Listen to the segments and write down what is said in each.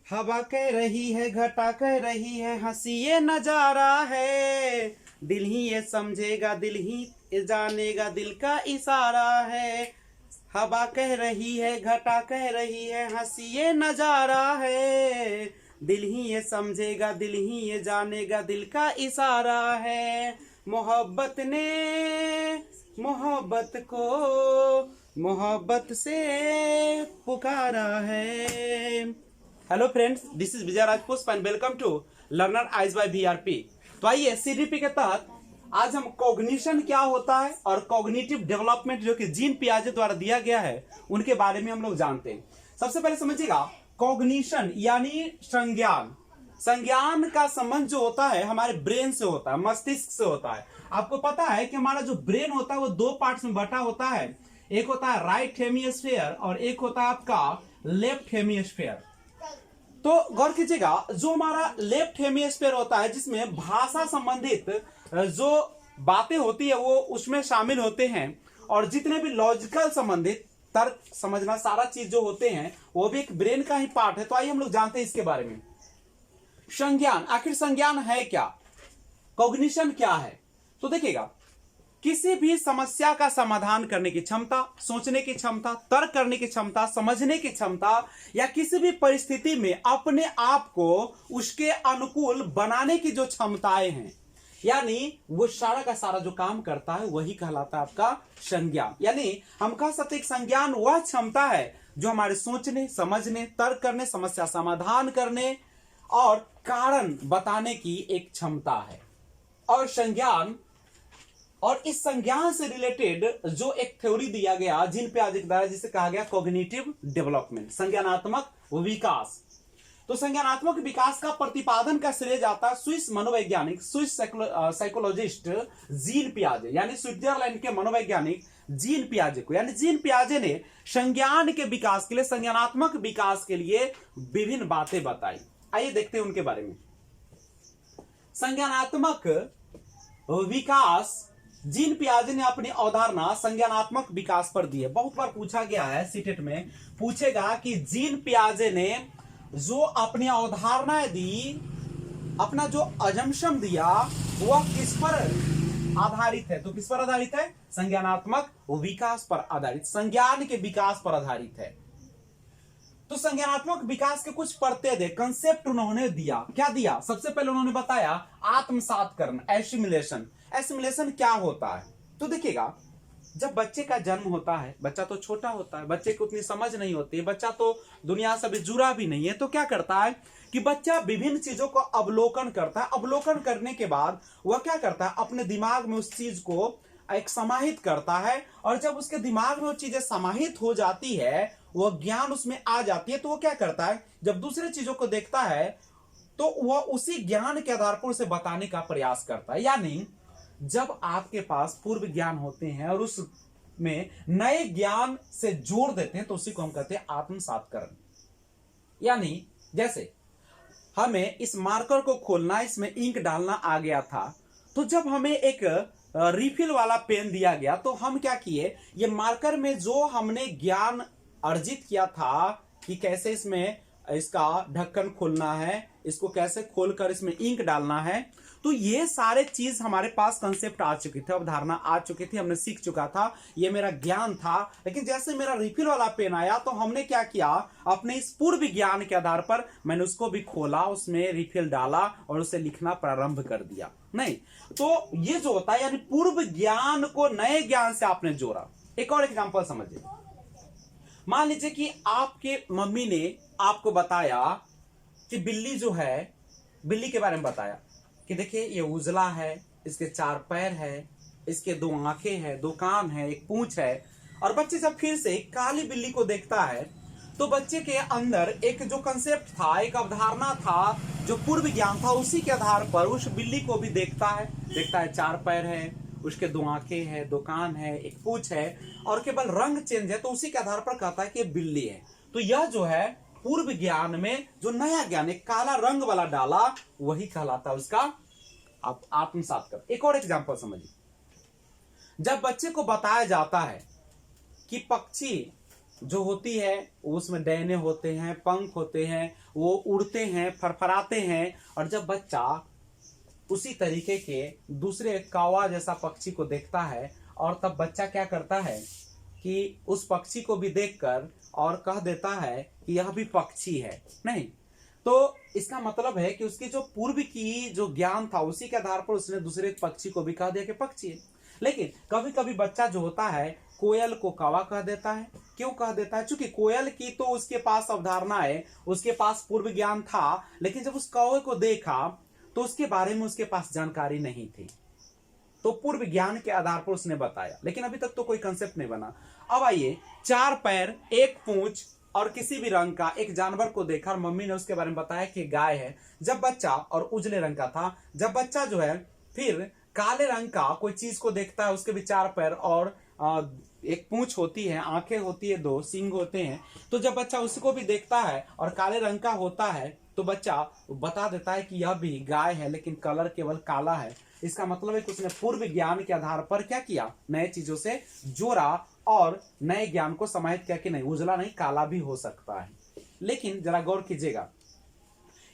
हवा कह रही है, घटा कह रही है, हंसी ये नजारा है। दिल ही ये समझेगा, दिल ही जानेगा, दिल का इशारा है। हवा कह रही है, घटा कह रही है, हंसी ये नजारा है। दिल ही ये समझेगा, दिल ही ये जानेगा, दिल का इशारा है। मोहब्बत ने मोहब्बत को मोहब्बत से पुकारा है। Hello friends, this is Vijay Rajput and welcome to learner eyes by VRP. तो आइए सीडीपी के तहत आज हम कॉग्निशन क्या होता है और कॉग्निटिव डेवलपमेंट जो कि जीन पियाजे द्वारा दिया गया है उनके बारे में हम लोग जानते हैं। सबसे पहले समझिएगा, कॉग्निशन यानी संज्ञान। संज्ञान का संबंध जो होता है हमारे ब्रेन से होता है, मस्तिष्क से होता है। आपको पता है कि हमारा जो ब्रेन होता है वो दो पार्ट्स में बटा होता है। एक होता है राइट हेमिस्फीयर और एक होता है आपका लेफ्ट हेमिस्फीयर। तो गौर कीजिएगा, जो हमारा लेफ्ट हेमिस्फीयर होता है जिसमें भाषा संबंधित जो बातें होती है वो उसमें शामिल होते हैं, और जितने भी लॉजिकल संबंधित तर्क समझना सारा चीज जो होते हैं वो भी एक ब्रेन का ही पार्ट है। तो आइए हम लोग जानते हैं इसके बारे में। संज्ञान, आखिर संज्ञान है क्या, कॉग्निशन क्या है? तो देखिएगा, किसी भी समस्या का समाधान करने की क्षमता, सोचने की क्षमता, तर्क करने की क्षमता, समझने की क्षमता, या किसी भी परिस्थिति में अपने आप को उसके अनुकूल बनाने की जो क्षमताएं हैं, यानी वो सारा का सारा जो काम करता है वही कहलाता है आपका संज्ञान। यानी हम कह सकते हैं संज्ञान वह क्षमता है जो हमारे सोचने, समझने, तर्क करने, समस्या समाधान करने और कारण बताने की एक क्षमता है। और संज्ञान और इस संज्ञान से रिलेटेड जो एक थ्योरी दिया गया जीन पियाजे के द्वारा, जिसे कहा गया कॉग्निटिव डेवलपमेंट, संज्ञानात्मक विकास। तो संज्ञानात्मक विकास का प्रतिपादन का श्रेय जाता है स्विस मनोवैज्ञानिक, स्विस साइकोलॉजिस्ट जीन पियाजे, यानी स्विट्जरलैंड के मनोवैज्ञानिक जीन पियाजे को। यानी जीन पियाजे ने संज्ञान के विकास के लिए, संज्ञानात्मक विकास के लिए विभिन्न बातें बताई। आइए देखते हैं उनके बारे में। संज्ञानात्मक विकास, जीन पियाजे ने अपनी अवधारणा संज्ञानात्मक विकास पर दी है। बहुत बार पूछा गया है, सीटेट में पूछेगा कि जीन पियाजे ने जो अपनी अवधारणाएं दी, अपना जो अजम्पशन दिया, वह किस पर आधारित है? तो किस पर आधारित है? संज्ञानात्मक विकास पर आधारित, संज्ञान के विकास पर आधारित है। तो संज्ञानात्मक विकास के कुछ परतें दे, कंसेप्ट उन्होंने दिया। क्या दिया? सबसे पहले उन्होंने बताया आत्मसात करना, एसिमिलेशन। एसिमिलेशन क्या होता है? तो देखिएगा, जब बच्चे का जन्म होता है, बच्चा तो छोटा होता है, बच्चे को उतनी समझ नहीं होती, बच्चा तो दुनिया से भी जुड़ा भी नहीं है, तो क्या करता है कि बच्चा विभिन्न चीजों को अवलोकन करता है। अवलोकन करने के बाद वह क्या करता है, अपने दिमाग में उस चीज को एक समाहित करता है, और जब उसके दिमाग में वो चीजें समाहित हो जाती है, वह ज्ञान उसमें आ जाती है, तो वो क्या करता है, जब दूसरे चीजों को देखता है तो वह उसी ज्ञान के आधार पर उसे बताने का प्रयास करता है। यानी जब आपके पास पूर्व ज्ञान होते हैं और उसमें नए ज्ञान से जोड़ देते हैं तो उसी को हम कहते हैं आत्मसातकरण। यानी जैसे हमें इस मार्कर को खोलना, इसमें इंक डालना आ गया था, तो जब हमें एक रिफिल वाला पेन दिया गया तो हम क्या किए, ये मार्कर में जो हमने ज्ञान अर्जित किया था कि कैसे इसमें इसका ढक्कन खोलना है, इसको कैसे खोलकर इसमें इंक डालना है, तो ये सारे चीज हमारे पास कंसेप्ट आ चुकी थी, अवधारणा आ चुकी थी, हमने सीख चुका था, ये मेरा ज्ञान था। लेकिन जैसे मेरा रिफिल वाला पेन आया तो हमने क्या किया, अपने इस पूर्व ज्ञान के आधार पर मैंने उसको भी खोला, उसमें रिफिल डाला और उसे लिखना प्रारंभ कर दिया। नहीं, तो ये जो होता है, यानी पूर्व ज्ञान को नए ज्ञान से आपने जोड़ा। एक और एग्जांपल समझिए। मान लीजिए कि आपके मम्मी ने आपको बताया कि बिल्ली जो है, बिल्ली के बारे में बताया कि देखिए ये उजला है, इसके 4 पैर है, इसके 2 आंखें हैं, 2 कान है, एक पूंछ है। और बच्चे जब फिर से काली बिल्ली को देखता है तो बच्चे के अंदर एक जो कंसेप्ट था, एक अवधारणा था, जो पूर्व ज्ञान था, उसी के आधार पर उस बिल्ली को भी देखता है 4 पैर है, उसके 2 आंखें हैं, 2 कान है, एक पूंछ है, और केवल रंग चेंज है, तो उसी के आधार पर कहता है कि बिल्ली है। तो यह जो है पूर्व ज्ञान में जो नया ज्ञान, एक काला रंग वाला डाला, वही कहलाता है उसका आत्मसात कर। एक और एग्जांपल समझिए। जब बच्चे को बताया जाता है कि पक्षी जो होती है उसमें डैने होते हैं, पंख होते हैं, वो उड़ते हैं, फरफराते हैं। और जब बच्चा उसी तरीके के दूसरे कौवा जैसा पक्षी को देखता है, और तब बच्चा क्या करता है कि उस पक्षी को भी देखकर और कह देता है कि यह भी पक्षी है। नहीं, तो इसका मतलब है कि उसकी जो पूर्व की जो ज्ञान था उसी के आधार पर उसने दूसरे पक्षी को भी कह दिया कि पक्षी है। लेकिन कभी कभी बच्चा जो होता है कोयल को कौवा कह देता है। क्यों कह देता है? क्योंकि कोयल की तो उसके पास अवधारणा है, उसके पास पूर्व ज्ञान था, लेकिन जब उस कौवे को देखा तो उसके बारे में उसके पास जानकारी नहीं थी, तो पूर्व ज्ञान के आधार पर उसने बताया, लेकिन अभी तक तो कोई कंसेप्ट नहीं बना। अब आइए, 4 पैर, 1 पूंछ और किसी भी रंग का एक जानवर को देखा और मम्मी ने उसके बारे में बताया कि गाय है। जब बच्चा, और उजले रंग का था, जब बच्चा जो है फिर काले रंग का कोई चीज को देखता है, उसके भी 4 पैर और एक पूंछ होती है, आंखें होती है, 2 सींग होते हैं, तो जब बच्चा उसको भी देखता है और काले रंग का होता है तो बच्चा बता देता है कि यह भी गाय है, लेकिन कलर केवल काला है। इसका मतलब है कि उसने पूर्व ज्ञान के आधार पर क्या किया, नए चीजों से जोड़ा और नए ज्ञान को समाहित किया कि नहीं, उजला नहीं काला भी हो सकता है। लेकिन जरा गौर कीजिएगा,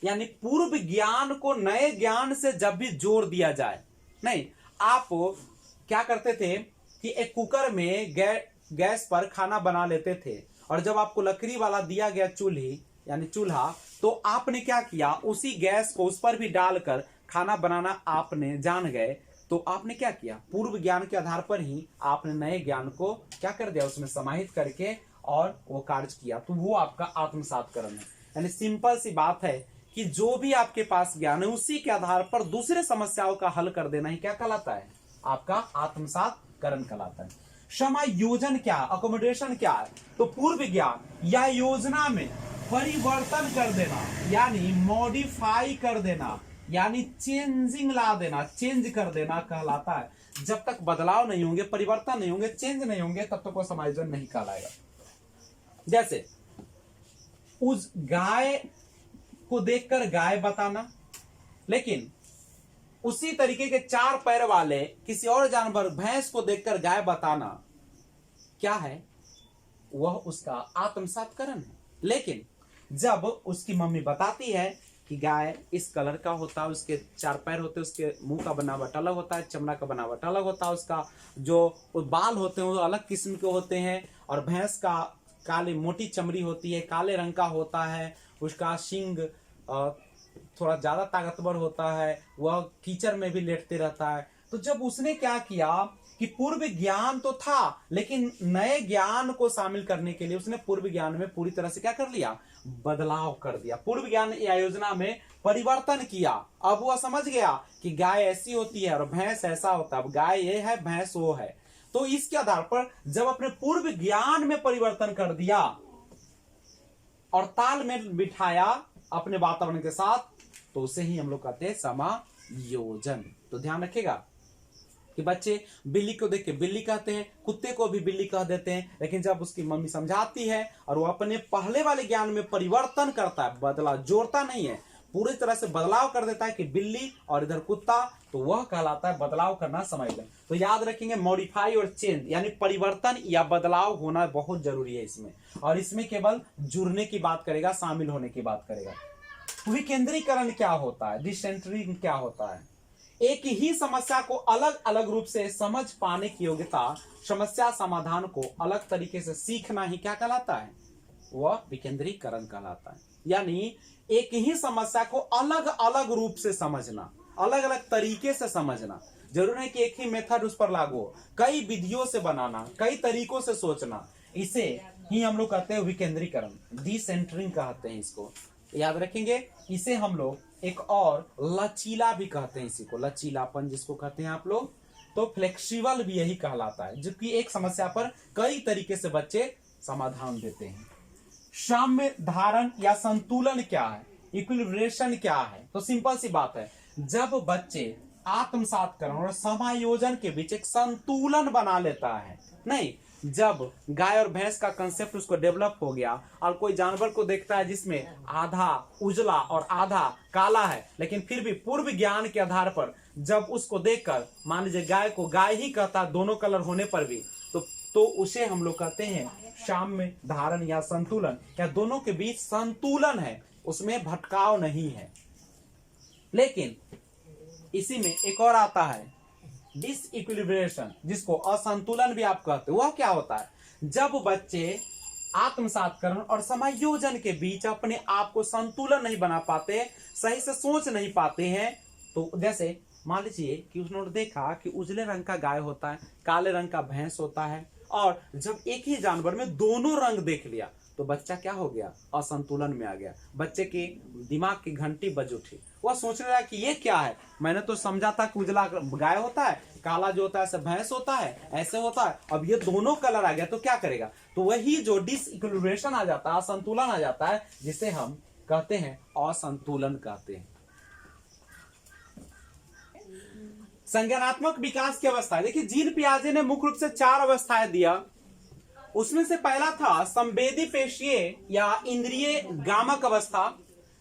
यानी पूर्व ज्ञान को नए ज्ञान से जब भी जोड़ दिया जाए, नहीं, आप क्या करते थे कि एक कुकर में गैस पर खाना बना लेते थे, और जब आपको लकड़ी वाला दिया गया चूल्ही यानी चूल्हा, तो आपने क्या किया, उसी गैस को उस पर भी डालकर खाना बनाना आपने जान गए। तो आपने क्या किया, पूर्व ज्ञान के आधार पर ही आपने नए ज्ञान को क्या कर दिया, उसमें समाहित करके और वो कार्य किया। तो वो आपका आत्मसातकरण है। यानी सिंपल सी बात है कि जो भी आपके पास ज्ञान है उसी के आधार पर दूसरे समस्याओं का हल कर देना ही क्या कहलाता है, आपका आत्मसातकरण कहलाता है। समायोजन क्या, अकोमोडेशन क्या है? तो पूर्व ज्ञान या योजना में परिवर्तन कर देना, यानी मॉडिफाई कर देना, यानी चेंजिंग ला देना, चेंज कर देना कहलाता है। जब तक बदलाव नहीं होंगे, परिवर्तन नहीं होंगे, चेंज नहीं होंगे, तब तक वो समायोजन नहीं कहलाएगा। जैसे उस गाय को देखकर गाय बताना, लेकिन उसी तरीके के 4 पैर वाले किसी और जानवर भैंस को देखकर गाय बताना क्या है, वह उसका आत्मसातकरण है। लेकिन जब उसकी मम्मी बताती है कि गाय इस कलर का होता है, उसके 4 पैर होते हैं, उसके मुंह का बनावट अलग होता है, चमड़ा का बनावट अलग होता है, उसका जो बाल होते हैं वो अलग किस्म के होते हैं, और भैंस का काली मोटी चमड़ी होती है, काले रंग का होता है, उसका सींग थोड़ा ज्यादा ताकतवर होता है, वह कीचड़ में भी लेटते रहता है। तो जब उसने क्या किया कि पूर्व ज्ञान तो था, लेकिन नए ज्ञान को शामिल करने के लिए उसने पूर्व ज्ञान में पूरी तरह से क्या कर लिया, बदलाव कर दिया, पूर्व ज्ञान या योजना में परिवर्तन किया। अब वह समझ गया कि गाय ऐसी होती है और भैंस ऐसा होता है, अब गाय ये है, भैंस वो है। तो इसके आधार पर जब अपने पूर्व ज्ञान में परिवर्तन कर दिया और ताल में बिठाया अपने वातावरण के साथ, तो उसे ही हम लोग कहते हैं समायोजन। तो ध्यान रखिएगा कि बच्चे बिल्ली को देख के बिल्ली कहते हैं, कुत्ते को भी बिल्ली कह देते हैं, लेकिन जब उसकी मम्मी समझाती है और वो अपने पहले वाले ज्ञान में परिवर्तन करता है, बदला जोड़ता नहीं है, पूरी तरह से बदलाव कर देता है कि बिल्ली और इधर कुत्ता, तो वह कहलाता है बदलाव करना, समायोजन। तो याद रखेंगे, मॉडिफाई और चेंज यानी परिवर्तन या बदलाव होना बहुत जरूरी है इसमें, और इसमें केवल जुड़ने की बात करेगा, शामिल होने की बात करेगा। विकेंद्रीकरण क्या होता है, डिसेंटरिंग क्या होता है? एक ही समस्या को अलग अलग रूप से समझ पाने की योग्यता, समस्या समाधान को अलग तरीके से सीखना ही क्या कहलाता है, वह विकेंद्रीकरण कहलाता है। यानी एक ही समस्या को अलग अलग रूप से समझना, अलग अलग तरीके से समझना, जरूर है कि एक ही मेथड उस पर लागू हो, कई विधियों से बनाना, कई तरीकों से सोचना, इसे ही हम लोग कहते हैं विकेंद्रीकरण, डिसेंटरिंग कहते हैं इसको, याद रखेंगे। इसे हम लोग एक और लचीला भी कहते हैं, इसी को लचीलापन जिसको कहते हैं आप लोग, तो फ्लेक्सिबल भी यही कहलाता है, जबकि एक समस्या पर कई तरीके से बच्चे समाधान देते हैं। साम्य धारण या संतुलन क्या है, इक्विलिब्रेशन क्या है? तो सिंपल सी बात है, जब बच्चे आत्मसातकरण और समायोजन के बीच एक संतुलन बना लेता है, नहीं, जब गाय और भैंस का कंसेप्ट उसको डेवलप हो गया और कोई जानवर को देखता है जिसमें आधा उजला और आधा काला है, लेकिन फिर भी पूर्व ज्ञान के आधार पर जब उसको देखकर मान लीजिए गाय को गाय ही कहता दोनों कलर होने पर भी, तो उसे हम लोग कहते हैं साम्य धारण या संतुलन या दोनों के बीच संतुलन है, उसमें भटकाव नहीं है। लेकिन इसी में एक और आता है डिसइक्विलिब्रेशन, जिसको असंतुलन भी आप कहते हो। वह क्या होता है? जब बच्चे आत्मसातकरण और समायोजन के बीच अपने आप को संतुलन नहीं बना पाते, सही से सोच नहीं पाते हैं। तो जैसे मान लीजिए कि उसने देखा कि उजले रंग का गाय होता है, काले रंग का भैंस होता है, और जब एक ही जानवर में दोनों रंग देख लिया तो बच्चा क्या हो गया? असंतुलन में आ गया। बच्चे के दिमाग की घंटी बज उठी। वह सोचने लगा कि ये क्या है, मैंने तो समझा था कि उजला गाय होता है, काला जो होता है ऐसे भैंस होता है, ऐसे होता है, अब ये दोनों कलर आ गया तो क्या करेगा? तो वही जो डिसइक्विलिब्रेशन आ जाता है, असंतुलन आ जाता है, जिसे हम कहते हैं असंतुलन कहते हैं। संज्ञानात्मक विकास की अवस्था, देखिए जीन पियाजे ने मुख्य रूप से 4 अवस्थाएं दिया। उसमें से पहला था संवेदी पेशीय या इंद्रिय गामक अवस्था,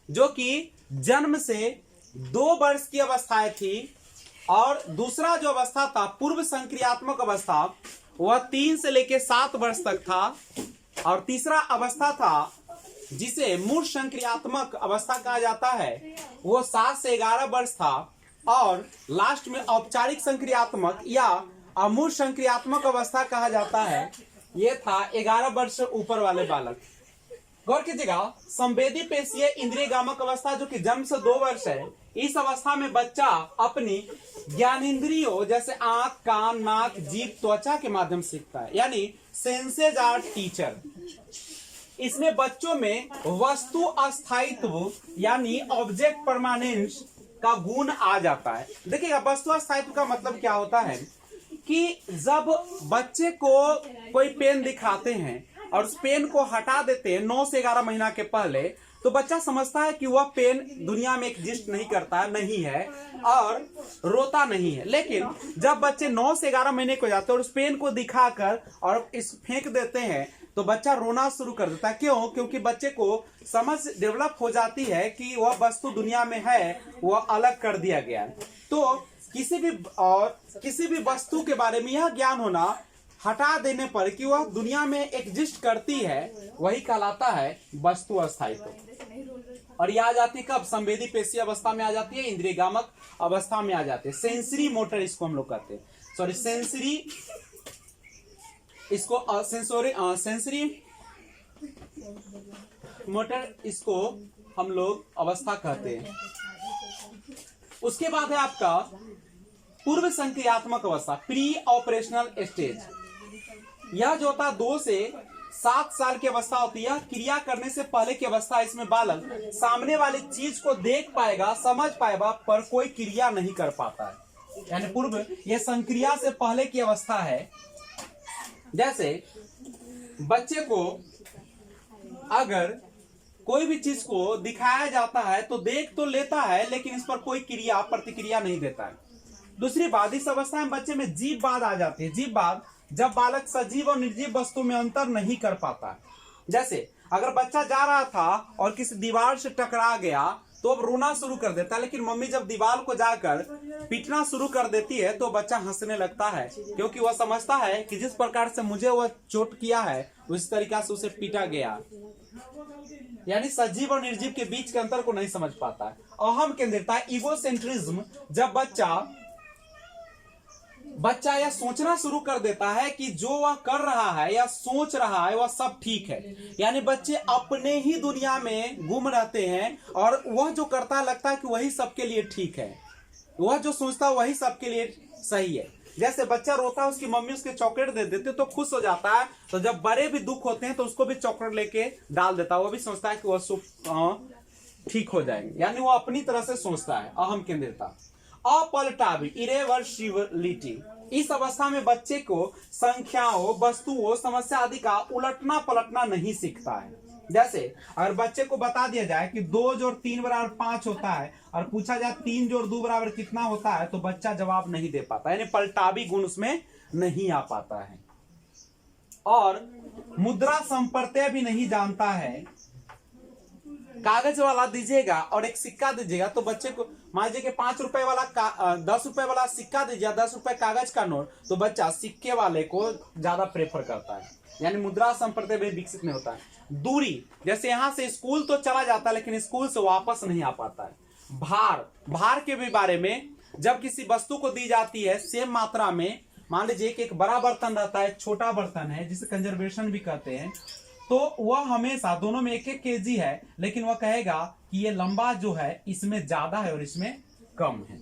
जो कि जन्म से 2 वर्ष की अवस्थाएं थी। और दूसरा जो अवस्था था पूर्व संक्रियात्मक अवस्था, वह 3 से लेकर 7 वर्ष तक था। और तीसरा अवस्था था जिसे मूर्त संक्रियात्मक अवस्था कहा जाता है, वो 7 से 11 वर्ष था। और लास्ट में औपचारिक संक्रियात्मक या अमूर्त संक्रियात्मक अवस्था कहा जाता है, ये था 11 वर्ष से ऊपर वाले बालक। गौर कीजिएगा, संवेदी पेशीय इंद्रिय गामक अवस्था जो कि जन्म से 2 वर्ष है, इस अवस्था में बच्चा अपनी ज्ञानेंद्रियों जैसे आंख, कान, नाक, जीभ, त्वचा के माध्यम से सीखता है, यानी सेंसेज आर टीचर। इसमें बच्चों में वस्तु अस्थायित्व यानी ऑब्जेक्ट परमानेंस का गुण आ जाता है। देखिएगा, वस्तु अस्थायित्व का मतलब क्या होता है कि जब बच्चे को कोई पेन दिखाते हैं और उस पेन को हटा देते हैं 9 से 11 महीना के पहले, तो बच्चा समझता है कि वह पेन दुनिया में एग्जिस्ट नहीं करता है, नहीं है, और रोता नहीं है। लेकिन जब बच्चे 9 से 11 महीने को जाते हैं और उस पेन को दिखाकर और इस फेंक देते हैं, तो बच्चा रोना शुरू कर देता है। क्यों? क्योंकि बच्चे को समझ डेवलप हो जाती है कि वह वस्तु दुनिया में है, वह अलग कर दिया गया है। तो किसी भी वस्तु के बारे में यह ज्ञान होना हटा देने पर कि वह दुनिया में एग्जिस्ट करती है, वही कहलाता है वस्तु अस्थायित्व। और यह आ जाती है कब? संवेदी पेशीय अवस्था में आ जाती है, इंद्रिय गामक अवस्था में आ जाते हैं। सेंसरी मोटर इसको हम लोग कहते हैं, सॉरी सेंसरी, इसको सेंसरी मोटर इसको हम लोग अवस्था कहते हैं। उसके बाद है आपका पूर्व संक्रियात्मक अवस्था, प्री ऑपरेशनल स्टेज। यह जो होता है 2 से 7 साल की अवस्था होती है, क्रिया करने से पहले की अवस्था। इसमें बालक सामने वाली चीज को देख पाएगा, समझ पाएगा, पर कोई क्रिया नहीं कर पाता है, यानी पूर्व, यह संक्रिया से पहले की अवस्था है। जैसे बच्चे को अगर कोई भी चीज को दिखाया जाता है तो देख तो लेता है, लेकिन इस पर कोई क्रिया प्रतिक्रिया नहीं देता है। दूसरी बात, इस अवस्था में बच्चे में जीव बाध आ जाती है। जीव बाध जब बालक सजीव और निर्जीव वस्तु में अंतर नहीं कर पाता। जैसे अगर बच्चा जा रहा था और किसी दीवार से टकरा गया तो अब रोना शुरू कर देता है, लेकिन मम्मी जब दीवार को जाकर पीटना शुरू कर देती है तो बच्चा हंसने लगता है, क्योंकि वह समझता है कि जिस प्रकार से मुझे वह चोट किया है उस तरीका से उसे पीटा गया। यानी सजीव और निर्जीव के बीच के अंतर को नहीं समझ पाता है। अहम केंद्रितता, ईगोसेंट्रिज्म, जब बच्चा यह सोचना शुरू कर देता है कि जो वह कर रहा है या सोच रहा है वह सब ठीक है, यानी बच्चे अपने ही दुनिया में गुम रहते हैं और वह जो करता है लगता है कि वही सबके लिए ठीक है, वह जो सोचता है वही सबके लिए सही है। जैसे बच्चा रोता है, उसकी मम्मी उसके चॉकलेट दे देती है तो खुश हो जाता है, तो जब बड़े भी दुख होते हैं तो उसको भी चॉकलेट लेके डाल देता है, वह भी सोचता है कि वह ठीक हो जाएंगे, यानी वो अपनी तरह से सोचता है। अहम केंद्रितता, अपलटावी, इरेवर्सिबिलिटी, इस अवस्था में बच्चे को संख्याओं, वस्तुओं, समस्या आदि का उलटना पलटना नहीं सीखता है। जैसे अगर बच्चे को बता दिया जाए कि 2 जोड़ 3 बराबर 5 होता है और पूछा जाए 3 जोड़ 2 बराबर कितना होता है, तो बच्चा जवाब नहीं दे पाता, यानी पलटावी गुण उसमें नहीं आ पाता है। और मुद्रा संप्रत्यय भी नहीं जानता है। कागज वाला दीजिएगा और एक सिक्का दीजिएगा, तो बच्चे को मान लीजिए कि 5 रुपए वाला 10 रुपए वाला सिक्का दीजिए, 10 रुपए कागज का नोट, तो बच्चा सिक्के वाले को ज्यादा प्रेफर करता है, यानी मुद्रा संप्रदाय भी विकसित नहीं होता है। दूरी, जैसे यहाँ से स्कूल तो चला जाता है लेकिन स्कूल से वापस नहीं आ पाता है। भार, भार के भी बारे में, जब किसी वस्तु को दी जाती है सेम मात्रा में, मान लीजिए कि एक बड़ा बर्तन रहता है, छोटा बर्तन है जिसे कंजर्वेशन भी कहते हैं, तो वह हमेशा दोनों में 1-1 केजी है, लेकिन वह कहेगा कि ये लंबा जो है इसमें ज्यादा है और इसमें कम है।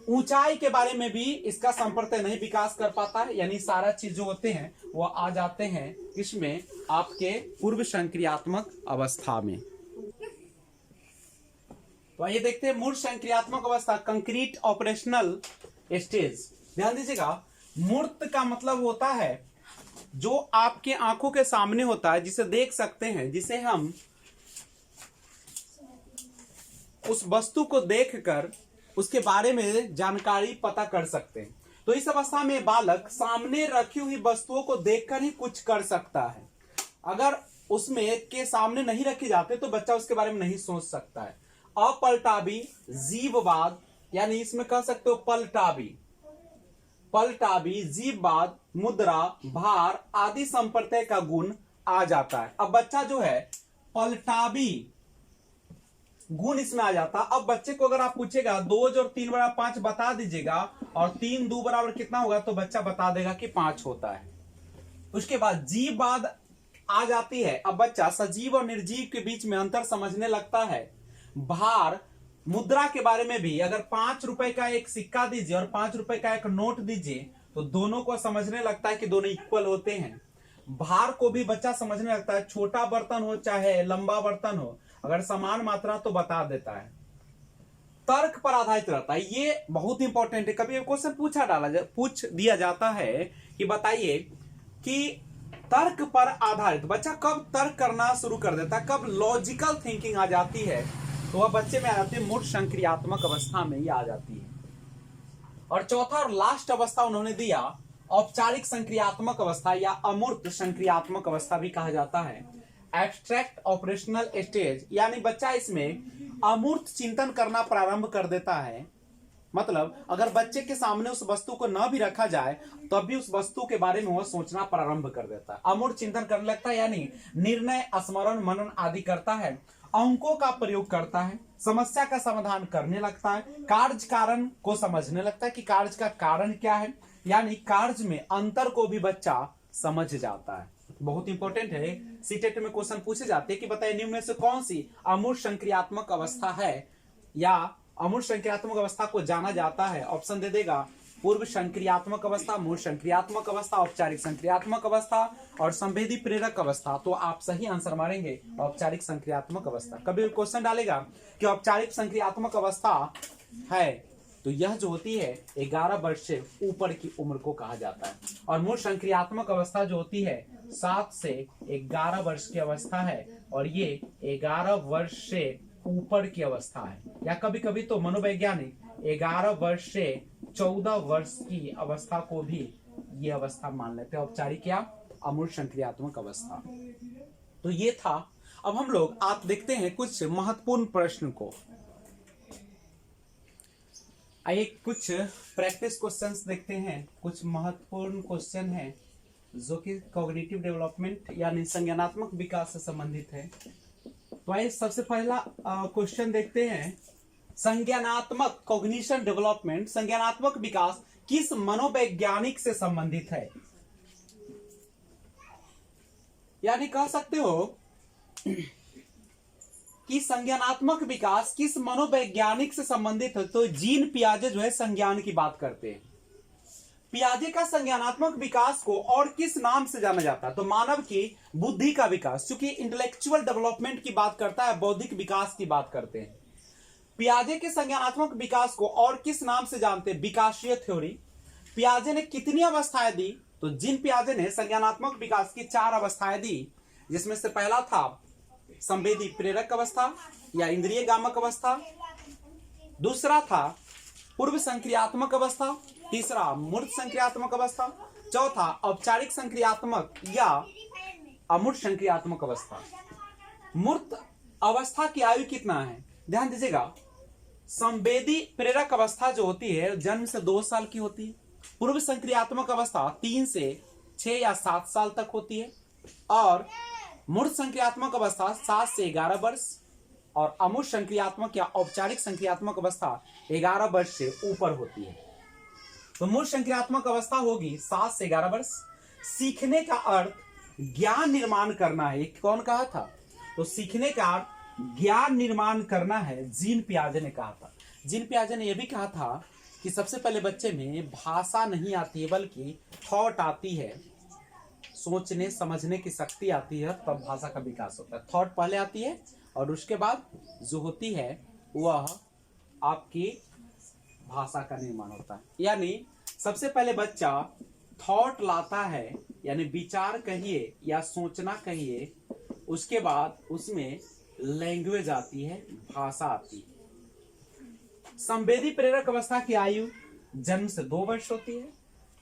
ऊंचाई के बारे में भी इसका संप्रदाय नहीं विकास कर पाता है, यानी सारा चीज जो होते हैं वो आ जाते हैं इसमें आपके पूर्व संक्रियात्मक अवस्था में। तो आइए देखते हैं मूर्त संक्रियात्मक अवस्था, कंक्रीट ऑपरेशनल स्टेज। ध्यान दीजिएगा, मूर्त का मतलब होता है जो आपके आंखों के सामने होता है, जिसे देख सकते हैं, जिसे हम उस वस्तु को देखकर उसके बारे में जानकारी पता कर सकते हैं। तो इस अवस्था में बालक सामने रखी हुई वस्तुओं को देखकर ही कुछ कर सकता है। अगर उसमें के सामने नहीं रखे जाते तो बच्चा उसके बारे में नहीं सोच सकता है। अपलटावी, जीववाद, यानी इसमें कह सकते हो पलटावी, पलटावी, जीववाद, मुद्रा, भार आदि संप्रदाय का गुण आ जाता है। अब बच्चा जो है पलटावी गुण इसमें आ जाता। अब बच्चे को अगर आप पूछेगा 2 और 3 बराबर 5 बता दीजिएगा, और 3 2 बराबर कितना होगा, तो बच्चा बता देगा कि 5 होता है। उसके बाद जीववाद आ जाती है। अब बच्चा सजीव और निर्जीव के बीच में अंतर समझने लगता है। भार, मुद्रा के बारे में भी, अगर 5 रुपए का एक सिक्का दीजिए और 5 रुपए का एक नोट दीजिए तो दोनों को समझने लगता है कि दोनों इक्वल होते हैं। भार को भी बच्चा समझने लगता है, छोटा बर्तन हो चाहे लंबा बर्तन हो, अगर समान मात्रा तो बता देता है। तर्क पर आधारित रहता है, ये बहुत इंपॉर्टेंट है। कभी क्वेश्चन पूछ दिया जाता है कि बताइए कि तर्क पर आधारित बच्चा कब तर्क करना शुरू कर देता है, कब लॉजिकल थिंकिंग आ जाती है, तो वह बच्चे में आ जाती है मूर्त संक्रियात्मक अवस्था में ही आ जाती है। और चौथा और लास्ट अवस्था उन्होंने दिया औपचारिक संक्रियात्मक अवस्था या अमूर्त संक्रियात्मक अवस्था भी कहा जाता है। एब्स्ट्रैक्ट ऑपरेशनल स्टेज, यानी बच्चा इसमें अमूर्त चिंतन करना प्रारंभ कर देता है। मतलब अगर बच्चे के सामने उस वस्तु को न भी रखा जाए तब भी उस वस्तु के बारे में वह सोचना प्रारंभ कर देता है, अमूर्त चिंतन करने लगता है, यानी निर्णय, स्मरण, मनन आदि करता है, अंकों का प्रयोग करता है, समस्या का समाधान करने लगता है, कार्य कारण को समझने लगता है कि कार्य का कारण क्या है, यानी कार्य में अंतर को भी बच्चा समझ जाता है। बहुत इंपॉर्टेंट है, सीटेट में क्वेश्चन पूछे जाते हैं कि बताइए निम्न में से कौन सी अमूर्त संक्रियात्मक अवस्था है या अमूर्त संक्रियात्मक अवस्था को जाना जाता है। ऑप्शन दे देगा, पूर्व संक्रियात्मक अवस्था, मूर्त संक्रियात्मक अवस्था, औपचारिक संक्रियात्मक अवस्था और संवेदी प्रेरक अवस्था। तो आप सही आंसर मारेंगे औपचारिक संक्रियात्मक अवस्था। कभी क्वेश्चन डालेगा कि औपचारिक संक्रियात्मक अवस्था है, तो यह जो होती है 11 वर्ष से ऊपर की उम्र को कहा जाता है, और मूर्त संक्रियात्मक अवस्था जो होती है 7 से 11 वर्ष की अवस्था है, और ये 11 वर्ष से ऊपर की अवस्था है, या कभी कभी तो मनोवैज्ञानिक 11 वर्ष से 14 वर्ष की अवस्था को भी ये अवस्था मान लेते हैं, औपचारिक या अमूर्त संक्रियात्मक अवस्था। तो ये था। अब हम लोग आप देखते हैं कुछ महत्वपूर्ण प्रश्न को। आइए कुछ प्रैक्टिस क्वेश्चंस देखते हैं। कुछ महत्वपूर्ण क्वेश्चन है जो कि कॉग्निटिव डेवलपमेंट यानी संज्ञानात्मक विकास से संबंधित है। तो आइए सबसे पहला क्वेश्चन देखते हैं। संज्ञानात्मक कॉग्निशन डेवलपमेंट, संज्ञानात्मक विकास किस मनोवैज्ञानिक से संबंधित है? यानी कह सकते हो कि संज्ञानात्मक विकास किस मनोवैज्ञानिक से संबंधित है। तो जीन पियाजे जो है संज्ञान की बात करते हैं। पियाजे का संज्ञानात्मक विकास को और किस नाम से जाना जाता है? तो मानव की बुद्धि का विकास, क्योंकि इंटेलेक्चुअल डेवलपमेंट की बात करता है, बौद्धिक विकास की बात करते हैं। पियाजे के संज्ञानात्मक विकास को और किस नाम से जानते हैं? विकासीय थ्योरी। पियाजे ने कितनी अवस्थाएं दी? तो जीन पियाजे ने संज्ञानात्मक विकास की 4 अवस्थाएं दी, जिसमें से पहला था संवेदी प्रेरक अवस्था या इंद्रिय गामक अवस्था, दूसरा था पूर्व संक्रियात्मक अवस्था, तीसरा मूर्त संक्रियात्मक अवस्था, चौथा औपचारिक संक्रियात्मक या अमूर्त संक्रियात्मक अवस्था। मूर्त अवस्था की आयु कितना है, ध्यान दीजिएगा। संवेदी प्रेरक अवस्था जो होती है जन्म से 2 साल की होती है। पूर्व संक्रियात्मक अवस्था 3 से 6 या 7 साल तक होती है। और मूर्त संक्रियात्मक अवस्था 7 से 11 वर्ष। और अमूर्त संक्रियात्मक या औपचारिक संक्रियात्मक अवस्था 11 वर्ष से ऊपर होती है। तो मूर्त संक्रियात्मक अवस्था होगी 7 से 11 वर्ष। सीखने का अर्थ ज्ञान निर्माण करना है, कौन कहा था? तो सीखने का अर्थ ज्ञान निर्माण करना है, जीन पियाजे ने कहा था। जीन पियाजे ने यह भी कहा था कि सबसे पहले बच्चे में भाषा नहीं आती है बल्कि थॉट आती है, सोचने समझने की शक्ति आती है, तब भाषा का विकास होता है। थॉट पहले आती है और उसके बाद जो होती है वह आपकी भाषा का निर्माण होता है। यानी सबसे पहले बच्चा थॉट लाता है, यानी विचार कहिए या सोचना कहिए, उसके बाद उसमें लैंग्वेज आती है, भाषा आती है। संवेदी प्रेरक अवस्था की आयु जन्म से 2 वर्ष होती है।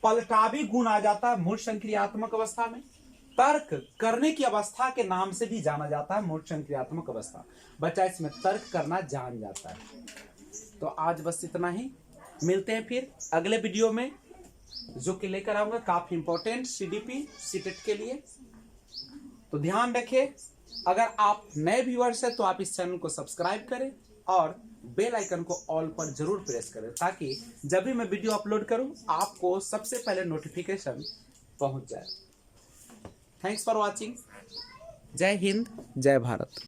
पलटावी गुण आ जाता है मूर्त संक्रियात्मक अवस्था में। तर्क करने की अवस्था के नाम से भी जाना जाता है मूर्त संक्रियात्मक अवस्था। बच्चा इसमें तर्क करना जान जाता है। तो आज बस इतना ही, मिलते हैं फिर अगले वीडियो में जो कि लेकर आऊंगा, काफी इंपॉर्टेंट सीडीपी सीटेट के लिए। तो ध्यान रखें, अगर आप नए व्यूअर्स हैं तो आप इस चैनल को सब्सक्राइब करें और बेल आइकन को ऑल पर जरूर प्रेस करें, ताकि जब भी मैं वीडियो अपलोड करूं आपको सबसे पहले नोटिफिकेशन पहुंच जाए। Thanks for watching. जय हिंद, जय भारत।